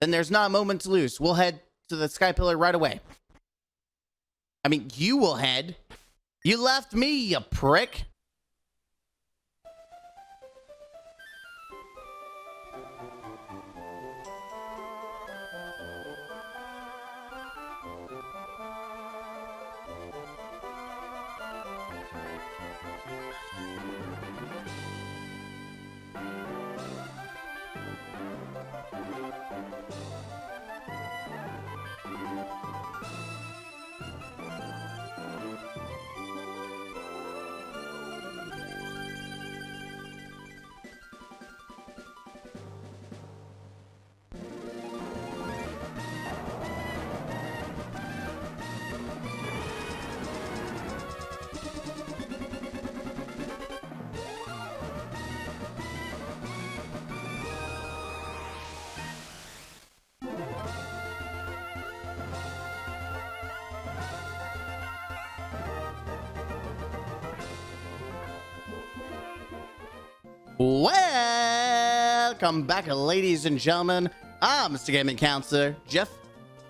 then there's not a moment to lose. We'll head to the Sky Pillar right away. I mean, you will head. You left me, you prick. Welcome back, ladies and gentlemen. I'm Mr. Gaming Counselor Jeff.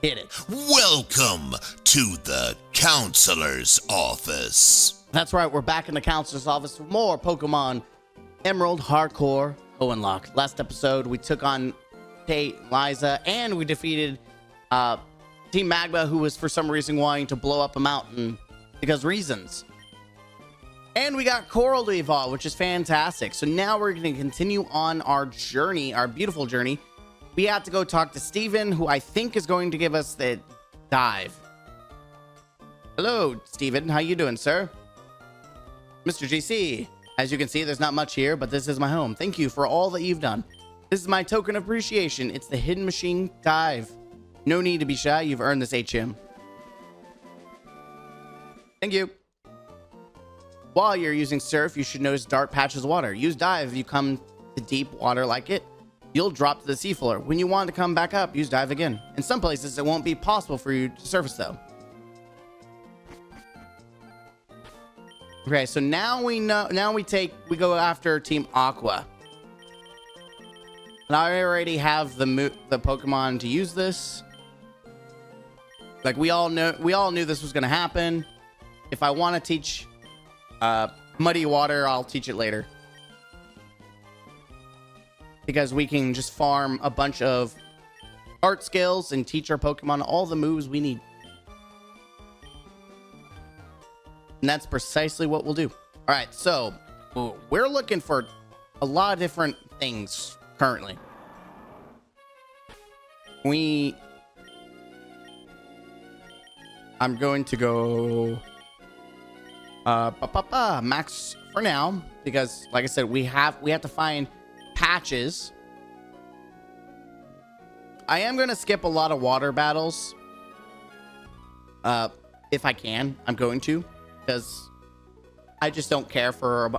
Hit it. Welcome to the Counselor's Office. That's right, we're back in the Counselor's Office with more Pokemon Emerald Hardcore HoennLocke. Last episode, we took on Kate, Liza, and we defeated Team Magma, who was for some reason wanting to blow up a mountain because reasons. And we got Coral to evolve, which is fantastic. So now we're going to continue on our journey, our beautiful journey. We have to go talk to Steven, who I think is going to give us the dive. Hello, Steven. How you doing, sir? Mr. GC. As you can see, there's not much here, but this is my home. Thank you for all that you've done. This is my token of appreciation. It's the Hidden Machine Dive. No need to be shy. You've earned this HM. Thank you. While you're using Surf, you should notice dark patches of water. Use Dive if you come to deep water like it. You'll drop to the seafloor. When you want to come back up, use Dive again. In some places, it won't be possible for you to surface, though. Okay, so now we know. Now we go after Team Aqua. And I already have the Pokemon to use this. Like we all knew this was gonna happen. If I want to teach Muddy Water, I'll teach it later. Because we can just farm a bunch of art skills and teach our Pokemon all the moves we need. And that's precisely what we'll do. All right, so we're looking for a lot of different things currently. I'm going to go max for now, because like I said, we have to find patches. I am going to skip a lot of water battles. If I can, I'm going to, because I just don't care for.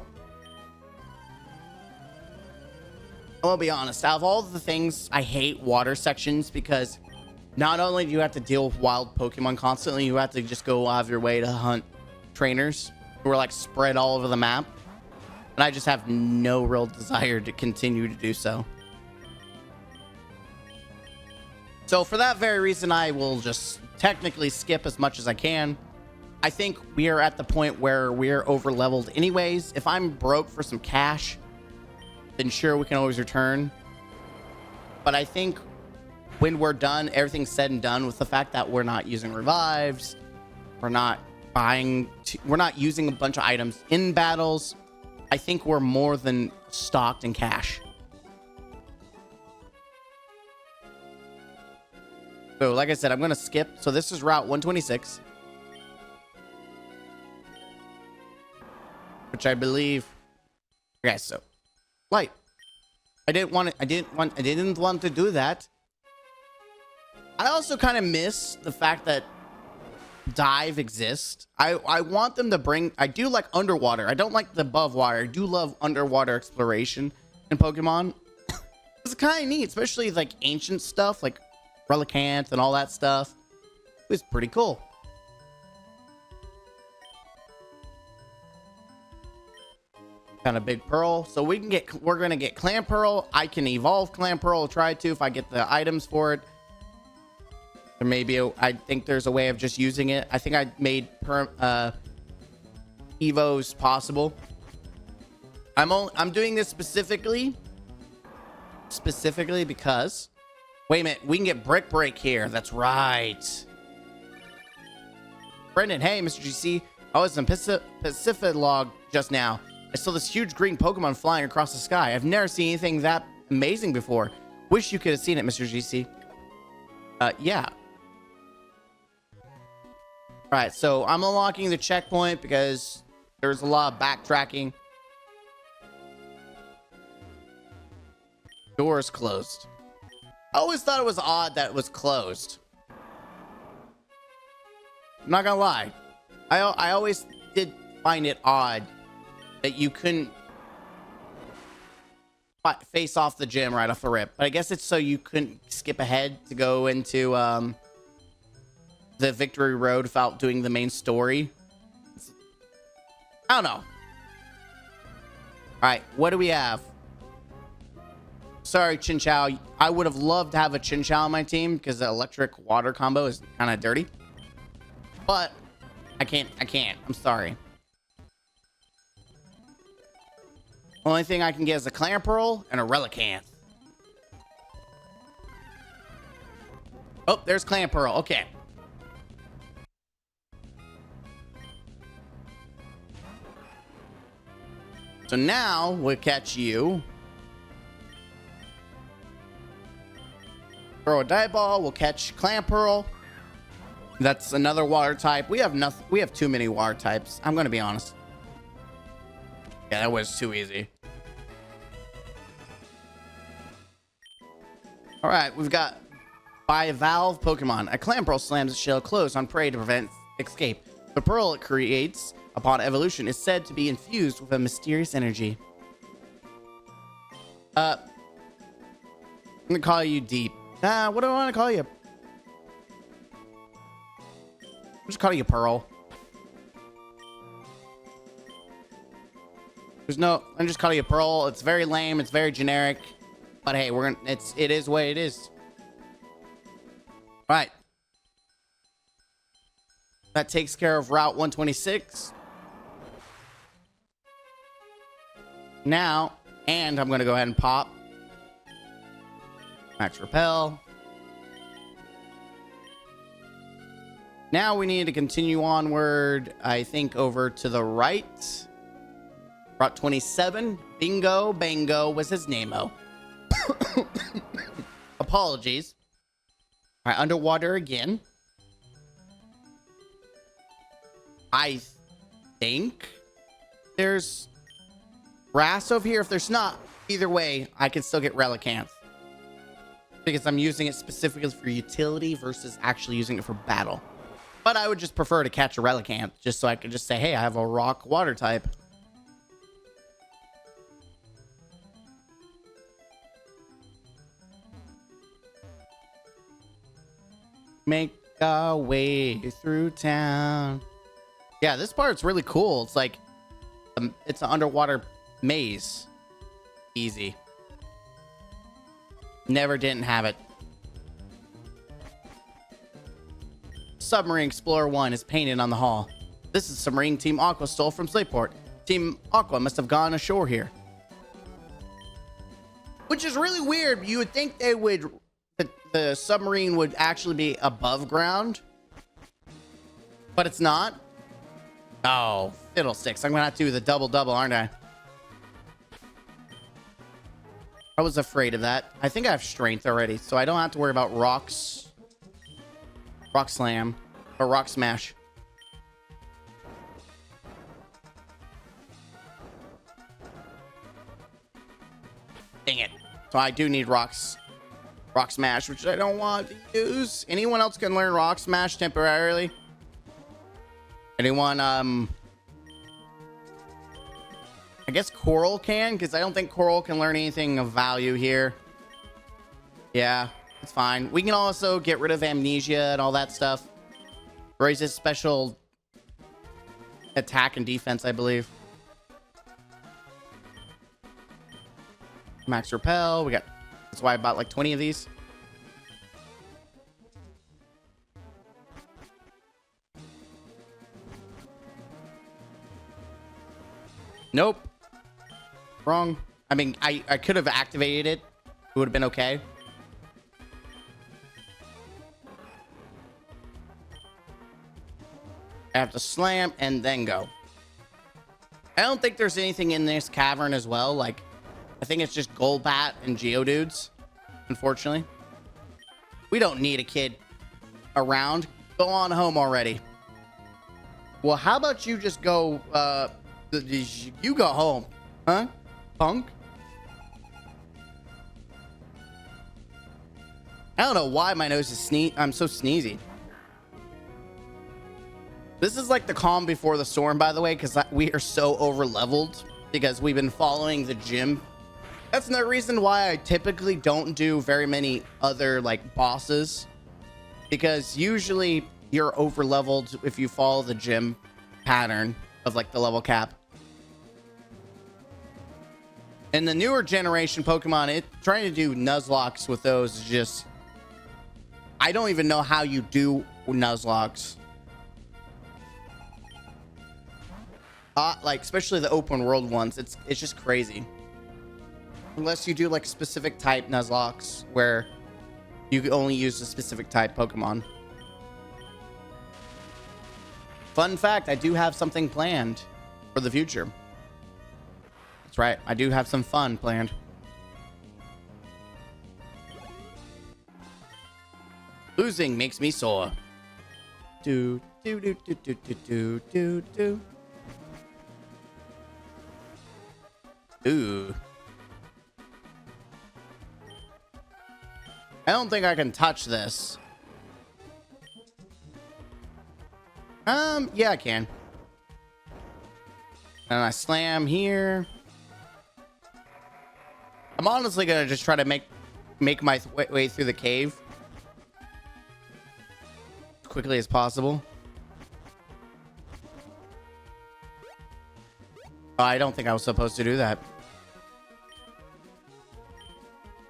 I'll be honest, out of all the things, I hate water sections, because not only do you have to deal with wild Pokemon constantly, you have to just go out of your way to hunt trainers who are like spread all over the map. And I just have no real desire to continue to do so. So for that very reason, I will just technically skip as much as I can. I think we are at the point where we're over leveled anyways. If I'm broke for some cash, then sure, we can always return. But I think when we're done, everything's said and done, with the fact that we're not using revives, we're not using a bunch of items in battles, I think we're more than stocked in cash. So like I said, I'm going to skip. So this is Route 126. Which I believe. Okay, so light. I didn't want to do that. I also kind of miss the fact that dive exists. I want them to bring. I do like underwater. I don't like the above water. I do love underwater exploration in Pokemon. It's kind of neat, especially like ancient stuff like Relicanth and all that stuff. It was pretty cool. kind of big pearl. So we're gonna get clam pearl. I can evolve clam pearl, try to if I get the items for it. There may be I think there's a way of just using it. I think I made evos possible. I'm doing this specifically because, wait a minute, we can get brick break here. That's right. Brendan, hey, Mr. GC. I was in Pacific log just now. I saw this huge green Pokemon flying across the sky. I've never seen anything that amazing before. Wish you could have seen it, Mr. GC. Yeah. All right, so I'm unlocking the checkpoint because there's a lot of backtracking. Door is closed. I always thought it was odd that it was closed. I'm not gonna lie. I always did find it odd that you couldn't face off the gym right off the rip. But I guess it's so you couldn't skip ahead to go into the Victory Road without doing the main story. I don't know. All right, what do we have? Sorry, Chinchou. I would have loved to have a Chinchou on my team because the electric water combo is kind of dirty. But I can't. I'm sorry. Only thing I can get is a Clamperl and a Relicanth. Oh, there's Clamperl. Okay. So now we'll catch you. Throw a dive ball. We'll catch Clamperl. That's another water type. We have nothing. We have too many water types. I'm gonna be honest. Yeah, that was too easy. All right, we've got Bivalve Pokemon. A Clamperl slams its shell closed on prey to prevent escape. The pearl it creates upon evolution is said to be infused with a mysterious energy. I'm gonna call you Deep. What do I want to call you? I'm just calling you Pearl. I'm just calling you Pearl. It's very lame. It's very generic. But hey, it is what it is. All right. That takes care of Route 126. Now, and I'm going to go ahead and pop. Max Repel. Now we need to continue onward, I think, over to the right. Route 27. Bingo Bango was his name-o. Apologies. All right, underwater again. I think there's grass over here. If there's not, either way, I can still get Relicanth. Because I'm using it specifically for utility versus actually using it for battle. But I would just prefer to catch a Relicanth, just so I could just say, hey, I have a rock water type. Make our way through town. Yeah, this part's really cool. It's like, it's an underwater maze. Easy. Never didn't have it. Submarine Explorer 1 is painted on the hull. This is submarine Team Aqua stole from Slateport. Team Aqua must have gone ashore here. Which is really weird. You would think they would... The submarine would actually be above ground. But it's not. Oh, fiddlesticks. I'm going to have to do the double-double, aren't I? I was afraid of that. I think I have strength already, so I don't have to worry about rocks. Rock Slam. Or Rock Smash. Dang it. So I do need rocks. Rock Smash, which I don't want to use. Anyone else can learn Rock Smash temporarily? Anyone, I guess Coral can, because I don't think Coral can learn anything of value here. Yeah, it's fine. We can also get rid of Amnesia and all that stuff. Raises special attack and defense, I believe. Max repel. That's why I bought like 20 of these. Nope. Wrong. I mean, I could have activated it. It would have been okay. I have to slam and then go. I don't think there's anything in this cavern as well. Like, I think it's just Golbat and Geodudes, unfortunately. We don't need a kid around. Go on home already. Well, how about you just go, you go home, huh, punk? I don't know why my nose is I'm so sneezy. This is like the calm before the storm, by the way, because we are so over leveled because we've been following the gym. That's no reason why I typically don't do very many other like bosses, because usually you're over leveled if you follow the gym pattern of like the level cap. And the newer generation Pokemon, trying to do Nuzlocks with those is just, I don't even know how you do Nuzlocks. Like especially the open world ones, it's just crazy. Unless you do like specific type Nuzlocks where you can only use a specific type Pokemon. Fun fact, I do have something planned for the future. That's right, I do have some fun planned. Losing makes me sore. Do do do do do do do do do. Ooh. I don't think I can touch this. Yeah, I can. And I slam here. I'm honestly gonna just try to make my way through the cave as quickly as possible. Oh, I don't think I was supposed to do that.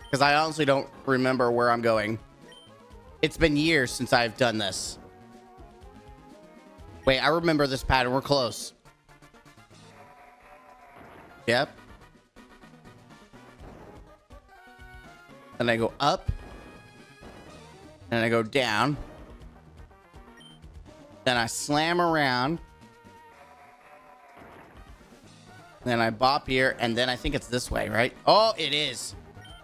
Because I honestly don't remember where I'm going. It's been years since I've done this. Wait, I remember this pattern. We're close. Yep. Then I go up. Then I go down. Then I slam around. Then I bop here. And then I think it's this way, right? Oh, it is.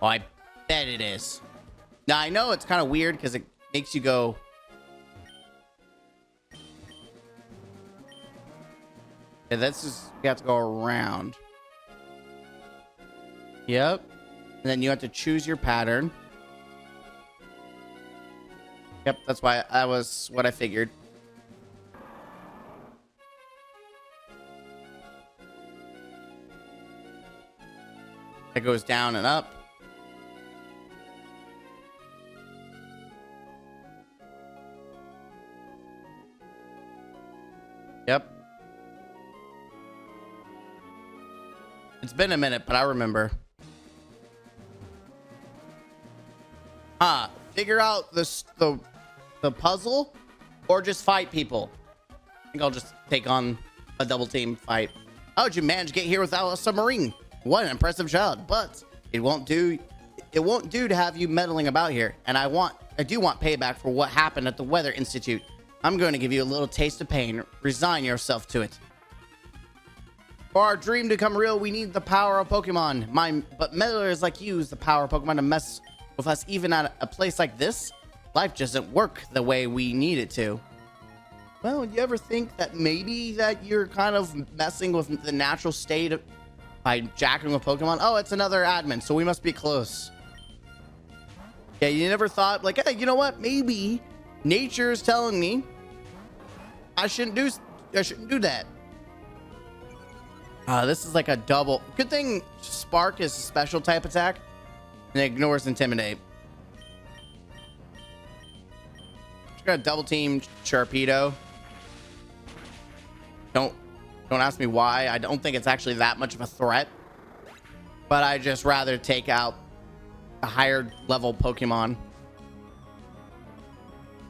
Oh, I bet it is. Now, I know it's kind of weird because it makes you go... Yeah, that's just... You have to go around. Yep. And then you have to choose your pattern. Yep, that's why that was what I figured. It goes down and up. Yep. It's been a minute, but I remember. Figure out the puzzle or just fight people. I think I'll just take on a double team fight. How did you manage to get here without a submarine? What an impressive job, but it won't do to have you meddling about here. And I do want payback for what happened at the Weather Institute. I'm going to give you a little taste of pain. Resign yourself to it. For our dream to come real, we need the power of Pokemon. But meddlers like you use the power of Pokemon to mess with us even at a place like this. Life doesn't work the way we need it to. Well, you ever think that maybe that you're kind of messing with the natural state by jacking with Pokemon? Oh, it's another admin, so we must be close. Yeah, you never thought, like, hey, you know what? Maybe nature is telling me I shouldn't do that. This is like a double. Good thing Spark is a special type attack and it ignores Intimidate. Just got a double team Sharpedo. Don't ask me why. I don't think it's actually that much of a threat. but I just rather take out a higher level Pokemon.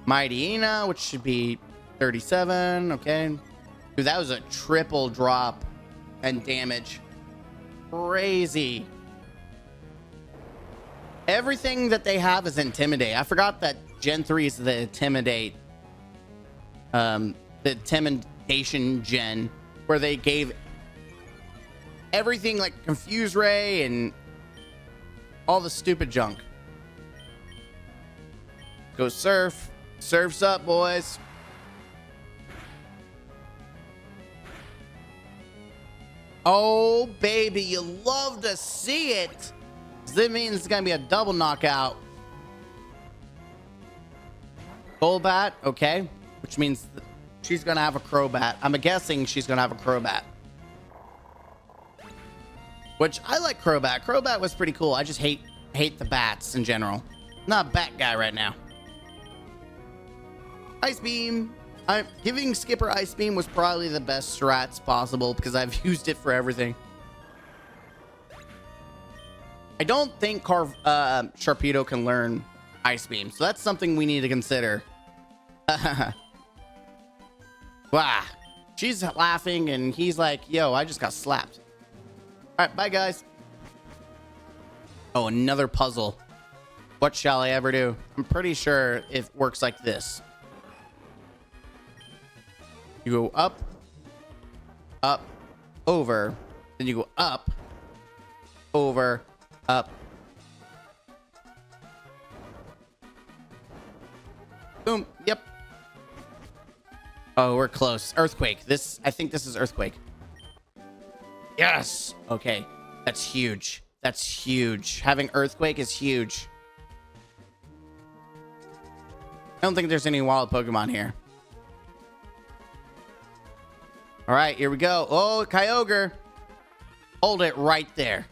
Mightyena, which should be 37. Okay. Dude, that was a triple drop and damage. Crazy. Everything that they have is Intimidate. I forgot that Gen 3 is the Intimidate. The Intimidation Gen, where they gave everything like Confuse Ray and all the stupid junk. Go Surf. Surf's up, boys. Oh, baby, you love to see it. That means it's going to be a double knockout. Golbat, okay. Which means she's going to have a Crobat. I'm guessing she's going to have a Crobat. Which, I like Crobat. Crobat was pretty cool. I just hate the bats in general. Not a bat guy right now. Ice Beam. Giving Skipper Ice Beam was probably the best strats possible because I've used it for everything. I don't think Sharpedo can learn Ice Beam, so that's something we need to consider. Wow. She's laughing and he's like, yo, I just got slapped. All right, bye, guys. Oh, another puzzle. What shall I ever do? I'm pretty sure it works like this. You go up, up, over. Then you go up, over, up. Boom. Yep. Oh, we're close. Earthquake. I think this is Earthquake. Yes. Okay. That's huge. That's huge. Having Earthquake is huge. I don't think there's any wild Pokemon here. All right, here we go. Oh, Kyogre. Hold it right there.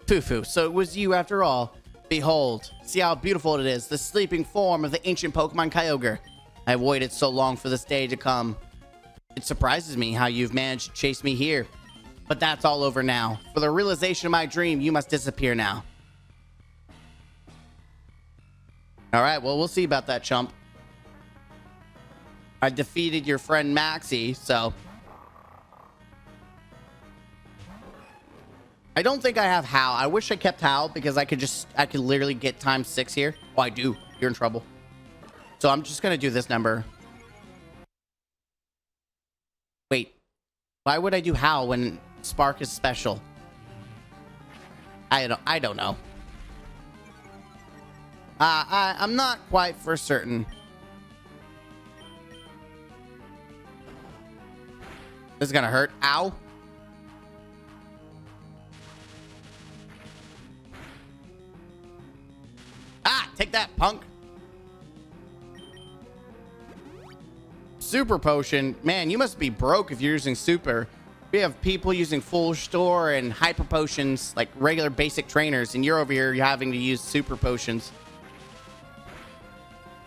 Foo-foo. So it was you after all. Behold. See how beautiful it is. The sleeping form of the ancient Pokemon Kyogre. I've waited so long for this day to come. It surprises me how you've managed to chase me here. But that's all over now. For the realization of my dream, you must disappear now. All right, well, we'll see about that, chump. I defeated your friend Maxie, so... I don't think I have Hal. I wish I kept Hal because I could literally get times 6 here. Oh, I do. You're in trouble. So I'm just going to do this number. Wait. Why would I do Hal when Spark is special? I don't know. I'm not quite for certain. This is gonna hurt. Ow. Ah, take that, punk. Super potion. Man, you must be broke if you're using super. We have people using full store and hyper potions, like regular basic trainers, and you're over here having to use super potions.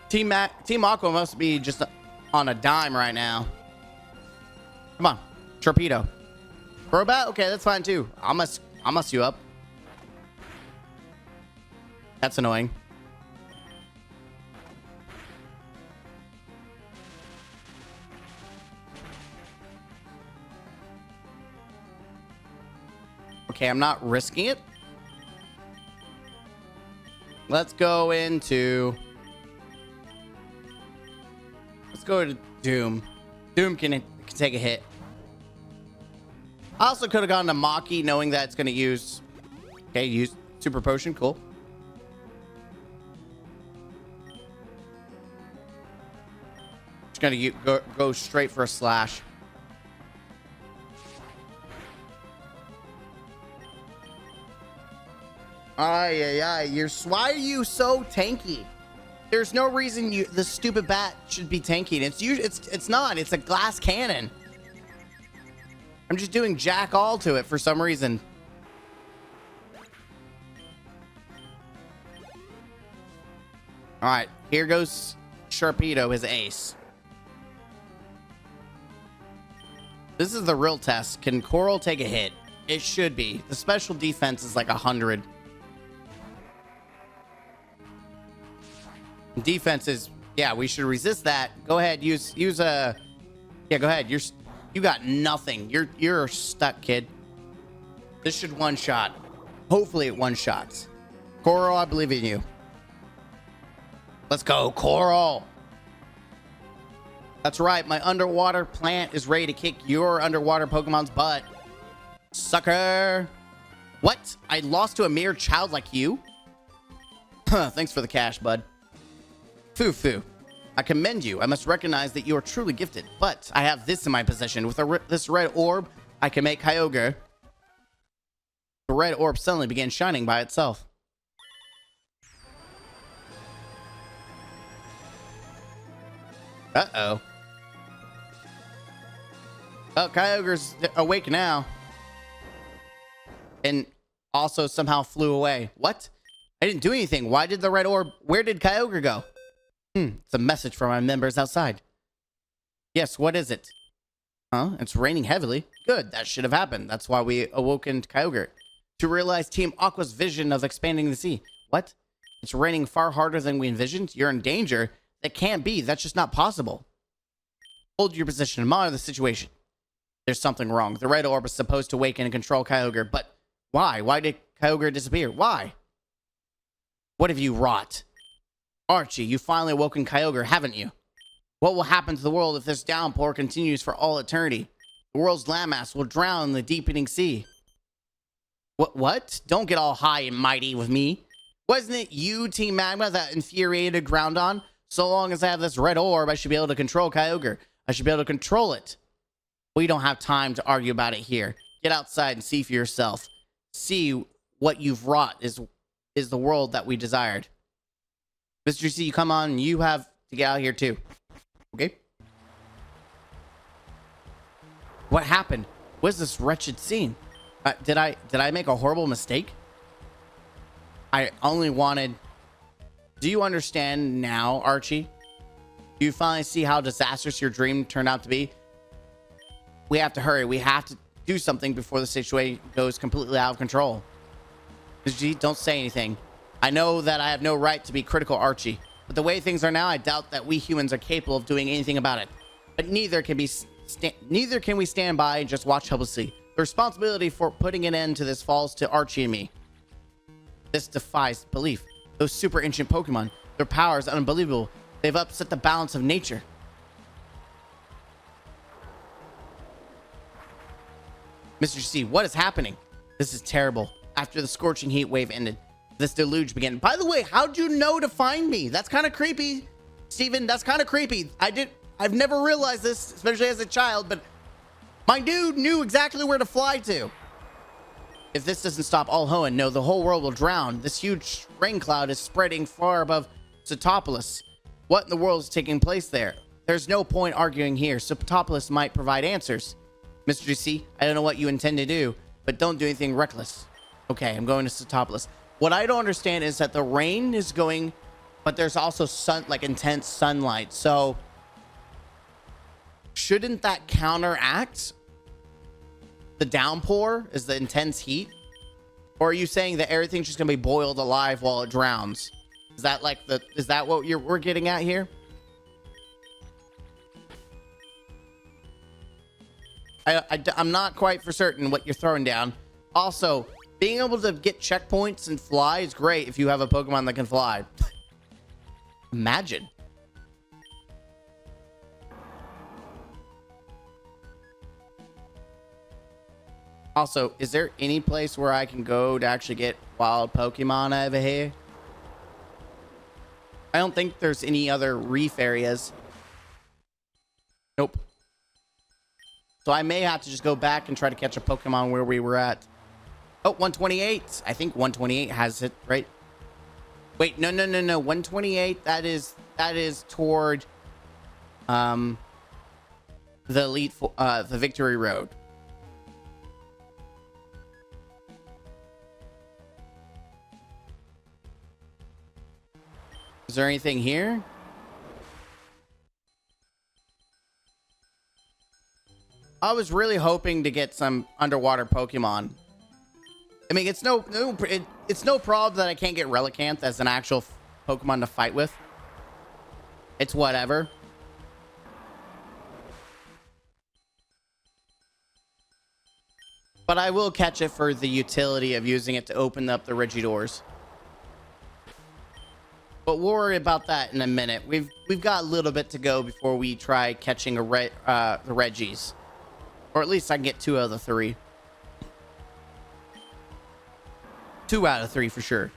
Team Aqua must be just on a dime right now. Come on, Torpedo. Crobat? Okay, that's fine too. I'll mess you up. That's annoying. Okay, I'm not risking it. Let's go into... Let's go to Doom. Doom can take a hit. I also could have gone to Maki knowing that it's going to use... Okay, use Super Potion. Cool. Just going to go straight for a slash. Why are you so tanky? There's no reason the stupid bat should be tanking. It's not. It's a glass cannon. I'm just doing jack all to it for some reason. All right, here goes Sharpedo, his ace. This is the real test. Can Coral take a hit? It should be. The special defense is like 100. Defense is, yeah, we should resist that. Go ahead, use a, yeah, go ahead. You got nothing. You're stuck, kid. This should one shot. Hopefully it one shots. Coral, I believe in you. Let's go, Coral. That's right. My underwater plant is ready to kick your underwater Pokemon's butt. Sucker. What? I lost to a mere child like you? Huh, thanks for the cash, bud. Foo-foo. I commend you. I must recognize that you are truly gifted. But I have this in my possession. With this red orb, I can make Kyogre. The red orb suddenly began shining by itself. Uh-oh. Oh, Kyogre's awake now. And also somehow flew away. What? I didn't do anything. Why did the red orb... Where did Kyogre go? It's a message from our members outside. Yes, what is it? Huh? It's raining heavily. Good, that should have happened. That's why we awoken Kyogre. To realize Team Aqua's vision of expanding the sea. What? It's raining far harder than we envisioned? You're in danger? That can't be. That's just not possible. Hold your position and monitor the situation. There's something wrong. The red orb is supposed to awaken and control Kyogre, but why? Why did Kyogre disappear? Why? What have you wrought? Archie, you finally awoken Kyogre, haven't you? What will happen to the world if this downpour continues for all eternity? The world's landmass will drown in the deepening sea. What? Don't get all high and mighty with me. Wasn't it you, Team Magma, that infuriated Groudon? So long as I have this red orb, I should be able to control Kyogre. I should be able to control it. We don't have time to argue about it here. Get outside and see for yourself. See what you've wrought is the world that we desired. Mr. C, come on. You have to get out of here too. Okay? What happened? What's this wretched scene? Did I make a horrible mistake? I only wanted... Do you understand now, Archie? Do you finally see how disastrous your dream turned out to be? We have to hurry. We have to do something before the situation goes completely out of control. Mr. G, don't say anything. I know that I have no right to be critical, Archie, but the way things are now, I doubt that we humans are capable of doing anything about it. But neither can we stand by and just watch helplessly. The responsibility for putting an end to this falls to Archie and me. This defies belief. Those super ancient Pokemon, their power is unbelievable. They've upset the balance of nature. Mr. C, what is happening? This is terrible. After the scorching heat wave ended, this deluge began. By the way, how'd you know to find me? That's kind of creepy, Steven. That's kind of creepy. I've never realized this, especially as a child, but my dude knew exactly where to fly to. If this doesn't stop all Hoenn, no, the whole world will drown. This huge rain cloud is spreading far above Setopolis. What in the world is taking place there? There's no point arguing here. Setopolis might provide answers. Mr. C, I don't know what you intend to do, but don't do anything reckless. Okay, I'm going to Setopolis. What I don't understand is that the rain is going, but there's also intense sunlight. So shouldn't that counteract the downpour? Is the intense heat? Or are you saying that everything's just gonna be boiled alive while it drowns? Is that what we're getting at here? I'm not quite for certain what you're throwing down. Also, being able to get checkpoints and fly is great if you have a Pokemon that can fly. Imagine. Also, is there any place where I can go to actually get wild Pokemon over here? I don't think there's any other reef areas. Nope. So I may have to just go back and try to catch a Pokemon where we were at. Oh, 128. I think 128 has it, right? Wait, no. 128, that is toward the the Victory Road. Is there anything here? I was really hoping to get some underwater Pokemon. I mean, it's no problem that I can't get Relicanth as an actual Pokemon to fight with. It's whatever. But I will catch it for the utility of using it to open up the Regidoors. But we'll worry about that in a minute. We've got a little bit to go before we try catching the Reggies. Or at least I can get 2 out of the 3. 2 out of 3 for sure.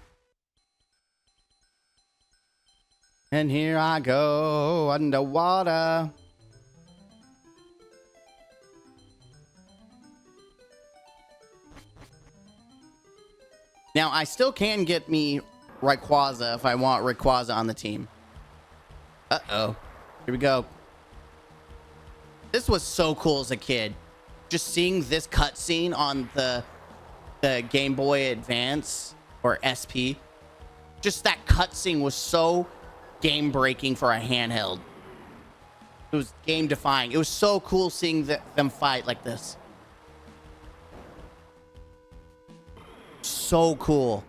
And here I go underwater. Now, I still can get me Rayquaza if I want Rayquaza on the team. Uh-oh. Here we go. This was so cool as a kid. Just seeing this cutscene on the Game Boy Advance or SP. Just that cutscene was so game-breaking for a handheld. It was game-defying. It was so cool seeing them fight like this. So cool.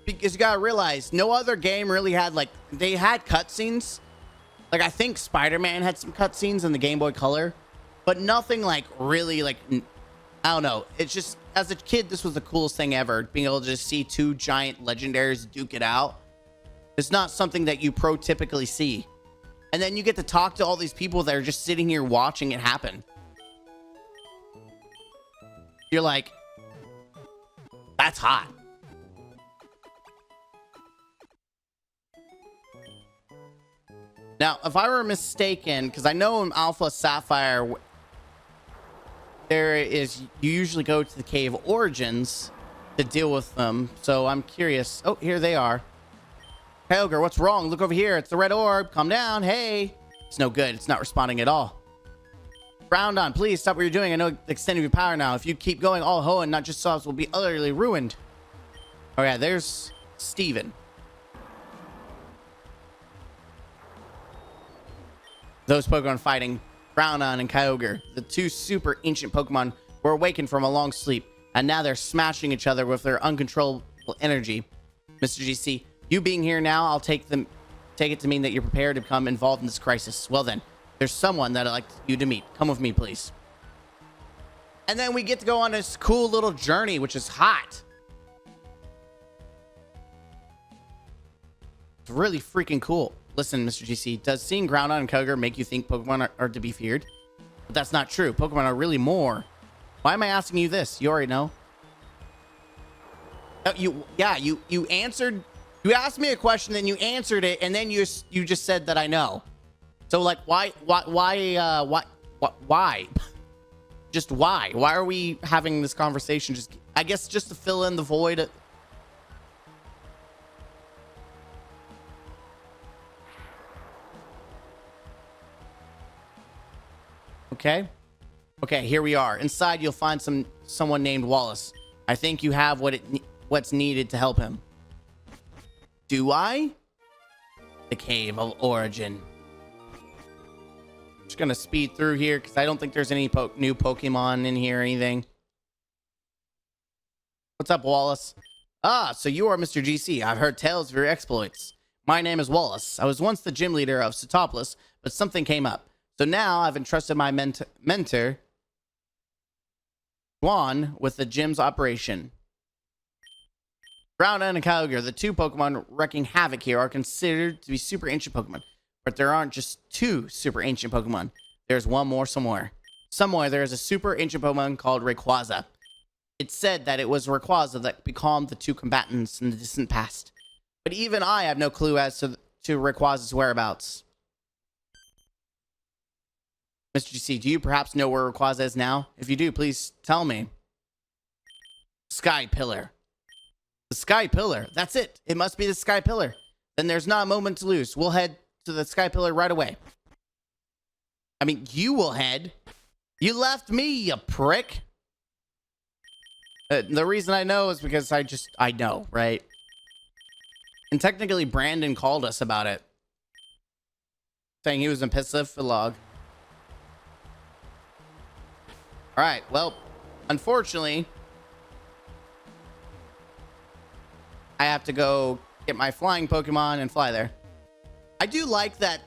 Because you gotta realize, no other game really had, like, they had cutscenes. Like, I think Spider-Man had some cutscenes in the Game Boy Color, but nothing like really, like, I don't know. It's just, as a kid, this was the coolest thing ever. Being able to just see 2 giant legendaries duke it out. It's not something that you typically see. And then you get to talk to all these people that are just sitting here watching it happen. You're like, that's hot. Now, if I were mistaken, because I know in Alpha Sapphire, you usually go to the Cave Origins to deal with them. So I'm curious. Oh, here they are. Kyogre, what's wrong? Look over here. It's the red orb. Calm down. Hey. It's no good. It's not responding at all. Groudon, please stop what you're doing. I know extending your power now. If you keep going, all Hoenn, not just Sobs, will be utterly ruined. Oh yeah, there's Steven. Those Pokemon fighting Groudon and Kyogre, the 2 super ancient Pokemon, were awakened from a long sleep, and now they're smashing each other with their uncontrollable energy. Mr. GC, you being here now, I'll take it to mean that you're prepared to become involved in this crisis. Well then, there's someone that I'd like you to meet. Come with me, please. And then we get to go on this cool little journey, which is hot. It's really freaking cool. Listen, Mr. GC, does seeing Groudon and Kyogre make you think Pokemon are to be feared? But that's not true. Pokemon are really more. Why am I asking you this? You already know. You answered. You asked me a question, then you answered it, and then you just said that I know. So like, why? Just why? Why are we having this conversation? I guess just to fill in the void. Okay, here we are. Inside, you'll find someone named Wallace. I think you have what's needed to help him. Do I? The Cave of Origin. Just gonna speed through here because I don't think there's any new Pokemon in here or anything. What's up, Wallace? Ah, so you are Mr. GC. I've heard tales of your exploits. My name is Wallace. I was once the gym leader of Setopolis, but something came up. So now I've entrusted my mentor, Juan, with the gym's operation. Groudon and Kyogre, the 2 Pokemon wreaking havoc here, are considered to be super ancient Pokemon. But there aren't just 2 super ancient Pokemon. There's one more somewhere. Somewhere there is a super ancient Pokemon called Rayquaza. It's said that it was Rayquaza that becalmed the 2 combatants in the distant past. But even I have no clue as to Rayquaza's whereabouts. Mr. GC, do you perhaps know where Rayquaza is now? If you do, please tell me. Sky Pillar. The Sky Pillar. That's it. It must be the Sky Pillar. Then there's not a moment to lose. We'll head to the Sky Pillar right away. I mean, you will head. You left me, you prick. The reason I know is because I know, right? And technically, Brandon called us about it. saying he was in Pacific. All right, well, unfortunately, I have to go get my flying Pokemon and fly there. I do like that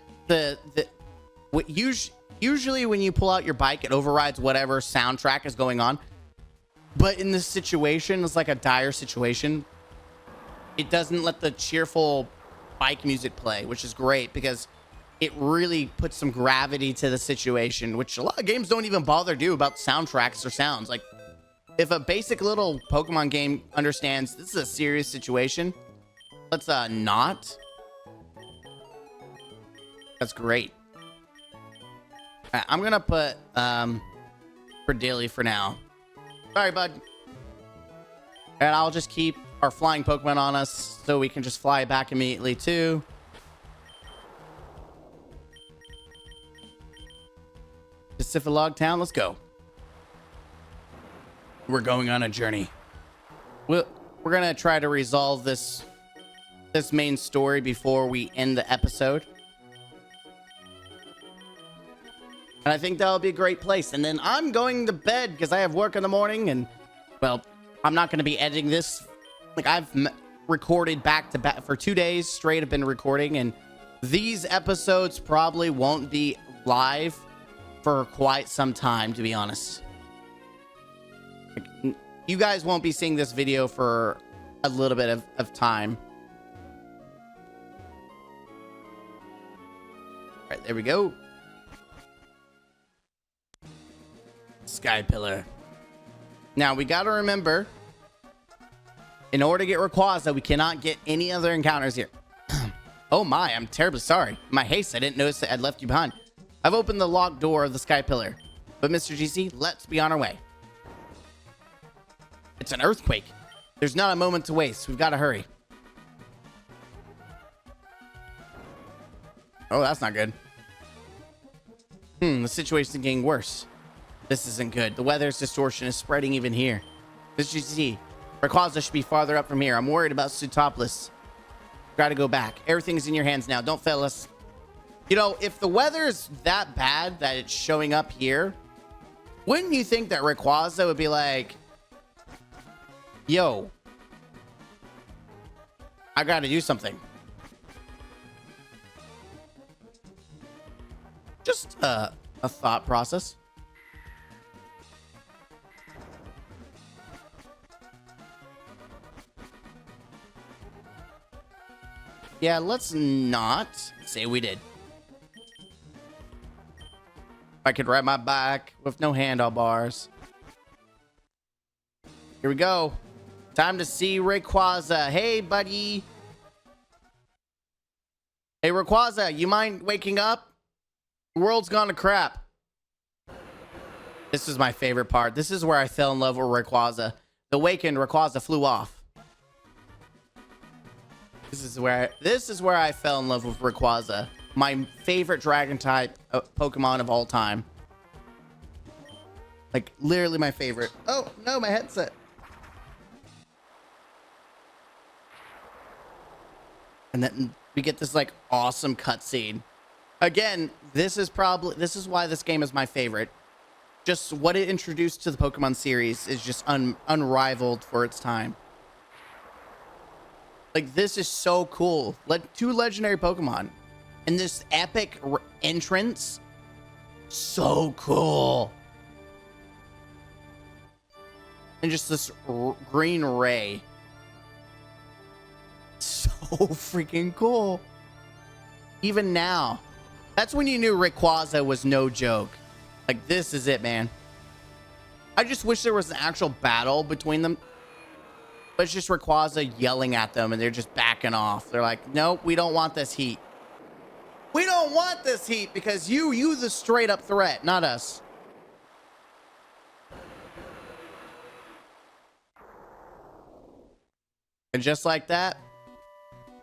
usually when you pull out your bike, it overrides whatever soundtrack is going on. But in this situation, it's like a dire situation. It doesn't let the cheerful bike music play, which is great because it really puts some gravity to the situation, which a lot of games don't even bother do about soundtracks or sounds. Like, if a basic little Pokemon game understands this is a serious situation, let's not. That's great. All right, I'm gonna put for daily for now. Sorry, bud. And I'll just keep our flying Pokemon on us so we can just fly back immediately too. Pacific Town, let's go. We're going on a journey. We're gonna try to resolve this main story before we end the episode. And I think that'll be a great place. And then I'm going to bed because I have work in the morning. And, well, I'm not going to be editing this. Like, I've recorded back to back for 2 days straight. I've been recording. And these episodes probably won't be live for quite some time, to be honest. Like, you guys won't be seeing this video for a little bit of time. All right, there we go. Sky Pillar. Now, we got to remember, in order to get Rayquaza, we cannot get any other encounters here. Oh my, I'm terribly sorry. My haste, I didn't notice that I'd left you behind. I've opened the locked door of the Sky Pillar. But Mr. GC, let's be on our way. It's an earthquake. There's not a moment to waste. We've got to hurry. Oh, that's not good. The situation's getting worse. This isn't good. The weather's distortion is spreading even here. Mr. GC, Rayquaza should be farther up from here. I'm worried about Sootopolis. Gotta go back. Everything's in your hands now. Don't fail us. You know, if the weather's that bad that it's showing up here, wouldn't you think that Rayquaza would be like, yo, I gotta do something. Just a thought process. Yeah, let's not say we did. I could ride my bike with no handlebars. Here we go. Time to see Rayquaza. Hey, buddy. Hey, Rayquaza, you mind waking up? The world's gone to crap. This is my favorite part. This is where I fell in love with Rayquaza. The awakened Rayquaza flew off. This is where I fell in love with Rayquaza. My favorite dragon type Pokemon of all time. Like, literally my favorite. Oh, no, my headset. And then we get this, like, awesome cutscene. Again, this is why this game is my favorite. Just what it introduced to the Pokemon series is just unrivaled for its time. Like, this is so cool. Like, 2 legendary Pokemon. And this epic entrance. So cool. And just this green ray. So freaking cool. Even now. That's when you knew Rayquaza was no joke. Like, this is it, man. I just wish there was an actual battle between them. But it's just Rayquaza yelling at them and they're just backing off. They're like, nope, we don't want this heat. We don't want this heat because you the straight up threat, not us. And just like that,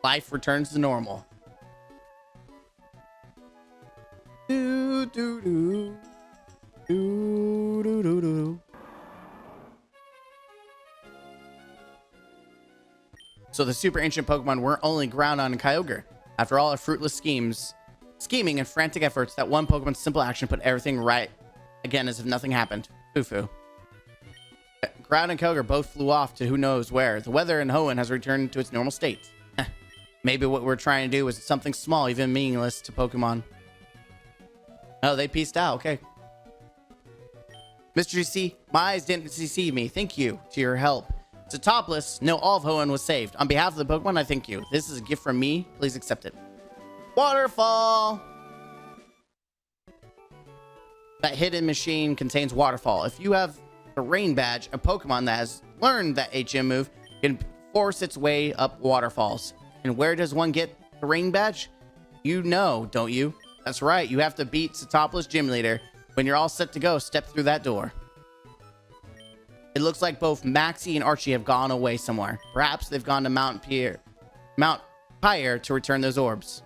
life returns to normal. Do, do, do. Do, do, do, do. So the super ancient Pokemon weren't only Groudon and Kyogre. After all our fruitless schemes, scheming and frantic efforts, that one Pokemon's simple action put everything right again as if nothing happened. Foo-foo. Groudon and Kyogre both flew off to who knows where. The weather in Hoenn has returned to its normal state. Maybe what we're trying to do was something small, even meaningless to Pokemon. Oh, they pieced out. Okay. Mr. GC, my eyes didn't deceive me. Thank you to your help. To Topless, no, all of Hoenn was saved. On behalf of the Pokemon, I thank you. This is a gift from me. Please accept it. Waterfall! That hidden machine contains Waterfall. If you have a Rain Badge, a Pokemon that has learned that HM move can force its way up waterfalls. And where does one get the Rain Badge? You know, don't you? That's right, you have to beat Topless Gym Leader. When you're all set to go, step through that door. It looks like both Maxie and Archie have gone away somewhere. Perhaps they've gone to Mount Pyre to return those orbs.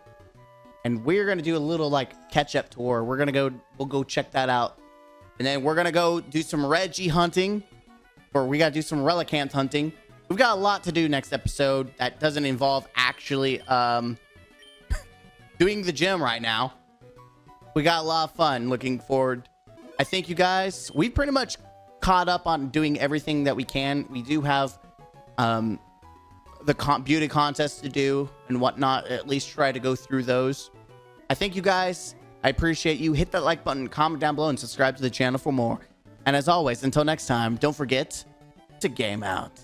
And we're gonna do a little like catch-up tour. We'll go check that out. And then we're gonna go do some Reggie hunting. Or we gotta do some Relicanth hunting. We've got a lot to do next episode that doesn't involve actually doing the gym right now. We got a lot of fun. Looking forward. I thank you guys. We pretty much caught up on doing everything that we can. We do have the beauty contest to do and whatnot. At least try to go through those. I thank you guys. I appreciate you. Hit that like button, comment down below, and subscribe to the channel for more. And as always, until next time, don't forget to game out.